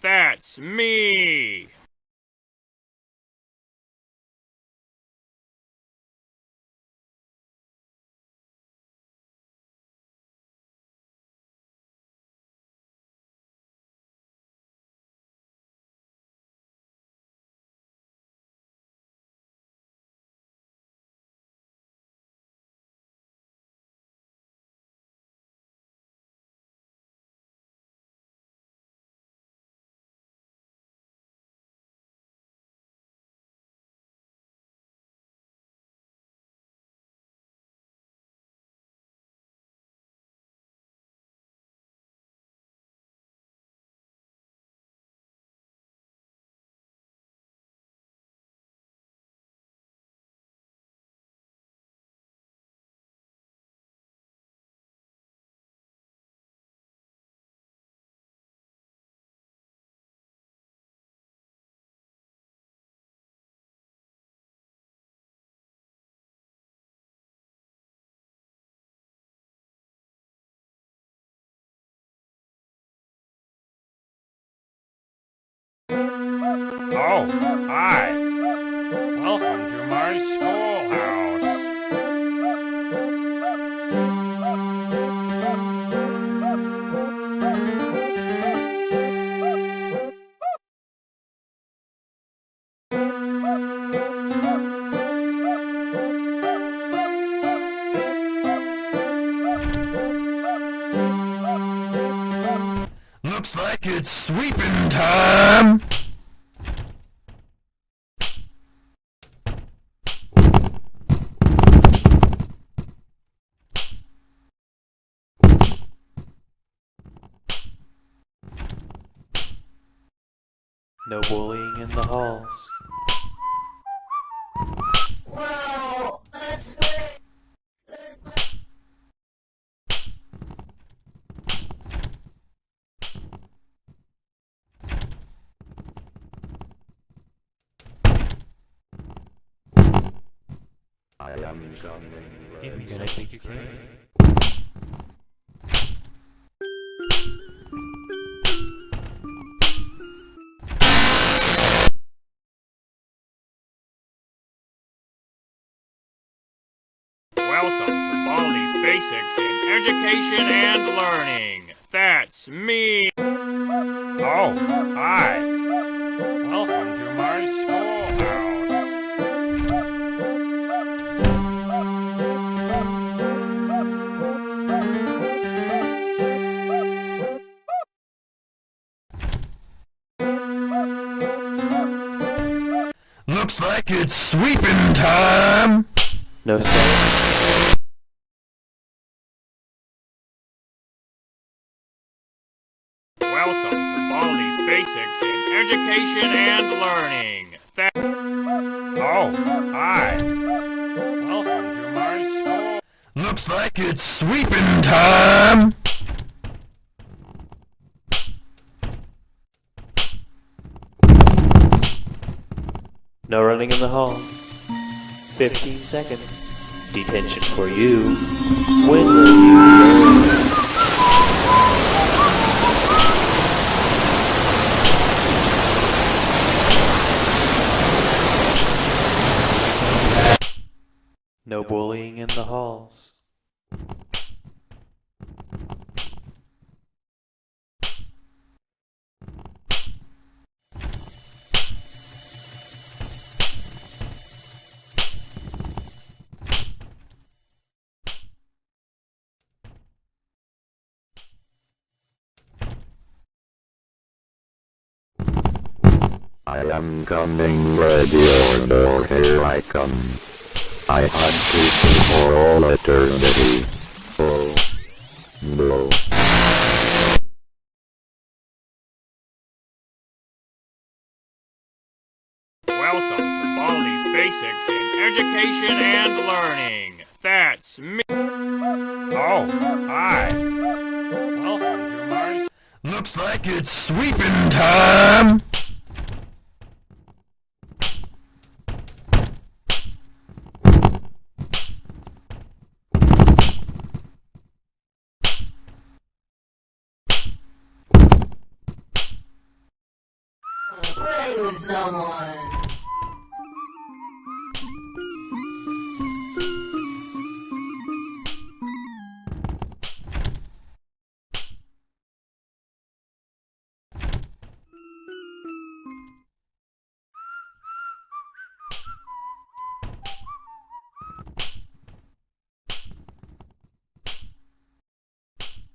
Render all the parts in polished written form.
That's me! Oh, hi. Welcome to my schoolhouse. Looks like it's sweeping time! No bullying in the halls. I am coming. Give me something you can. Welcome to Baldi's Basics in Education and Learning. That's me. Oh, hi. Welcome to my schoolhouse. Looks like it's sweeping time! No stuff. Welcome to Baldi's Basics in Education and Learning. Oh, hi. Welcome to my school. Looks like it's sweeping time! No running in the hall. 15 seconds. Detention for you. When will you learn? No bullying in the halls. I am coming, ready or no, here I come. I hunt people for all eternity. Oh, no. Welcome to Baldi's Basics in Education and Learning. That's me. Oh, hi. Welcome to my... Looks like it's sweeping time! play with someone.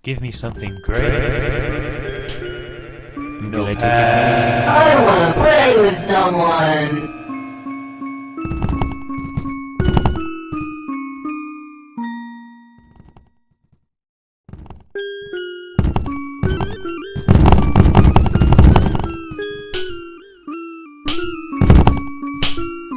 Give me something great. No I wanna play with someone.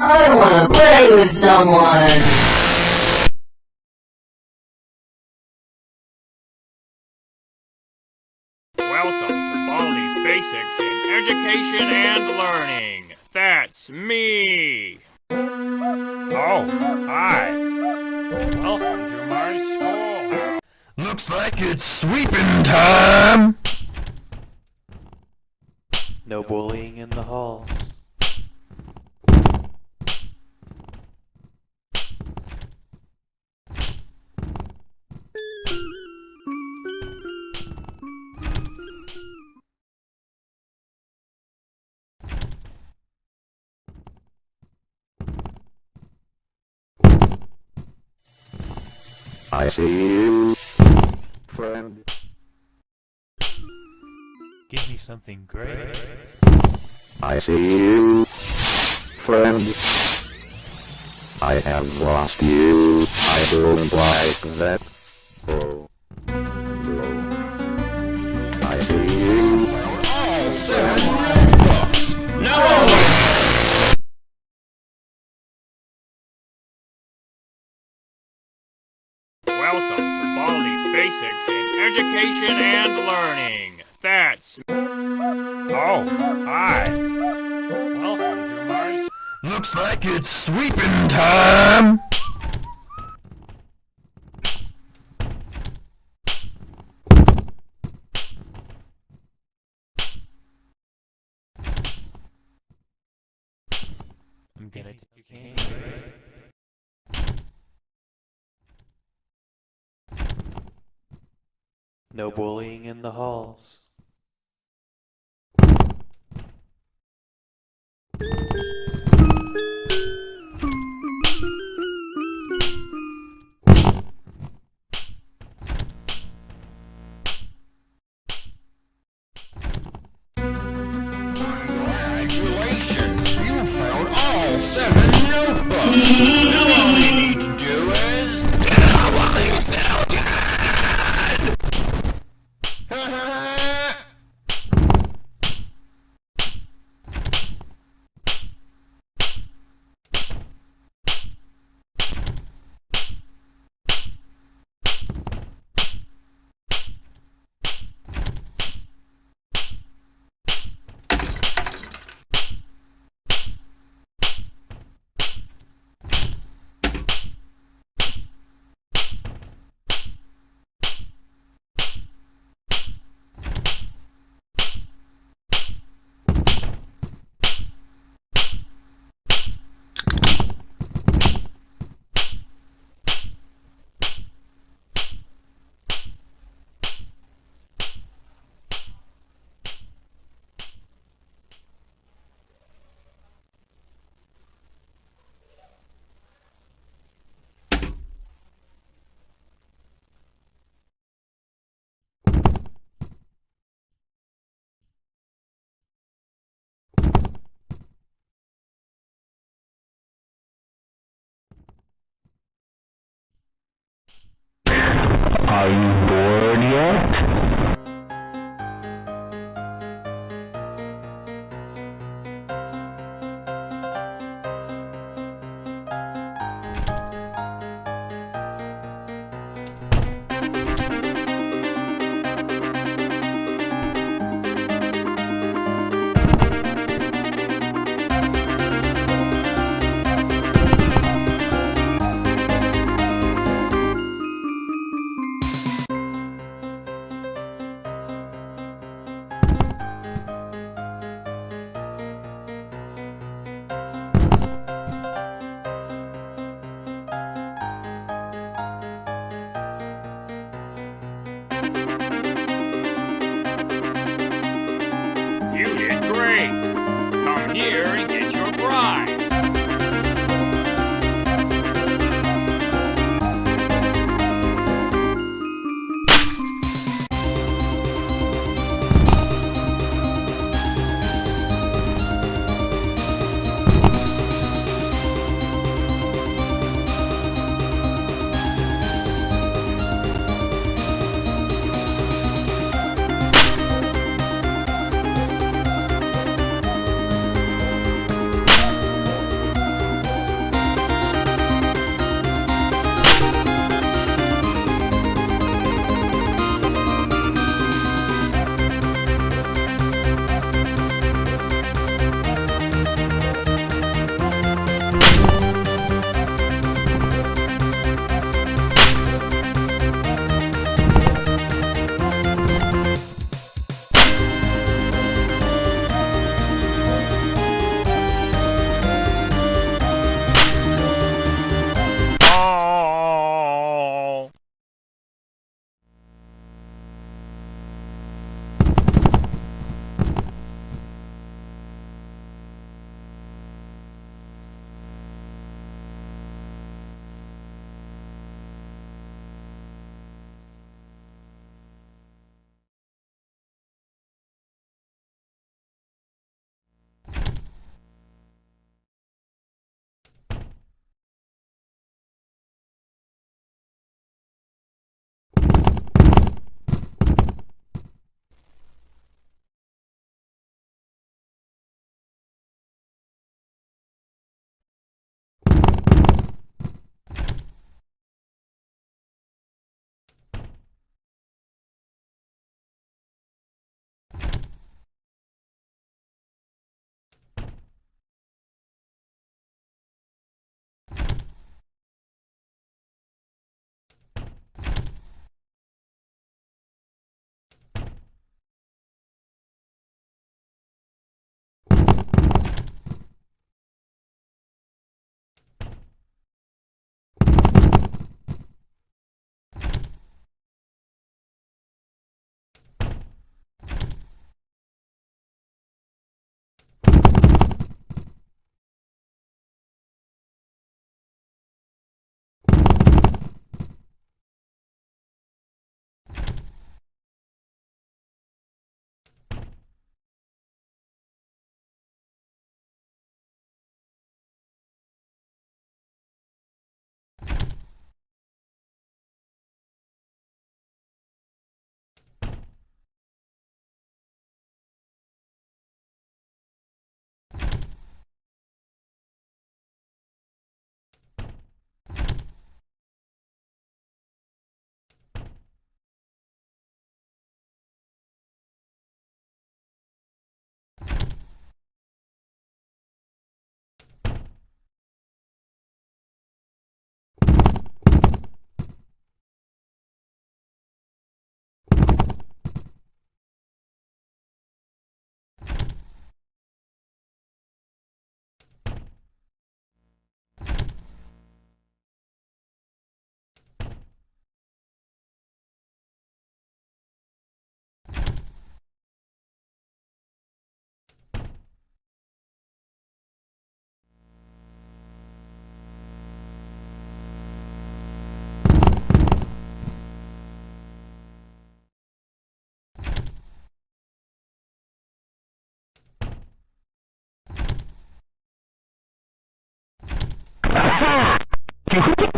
I wanna play with someone. Welcome to Baldi's Basics in Education and Learning. That's me. Oh, hi. Welcome to my schoolhouse. Looks like it's sweeping time! No bullying in the halls. I see you, friend. Give me something great. I see you, friend. I have lost you. I don't like that. Oh. I see you. All 7 books! No! Welcome to Baldi's Basics in Education and Learning. That's... Oh, hi. Welcome to my... Looks like it's sweeping time! I'm gonna take your cane. No bullying in the halls. Congratulations! You found all 7 notebooks! Now all you need to do is... Are you bored yet? here and get your prize. Oh.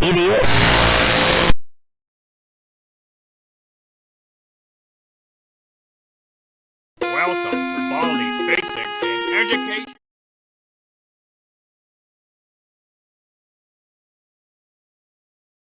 Idiot. Welcome to Baldi's Basics in Education.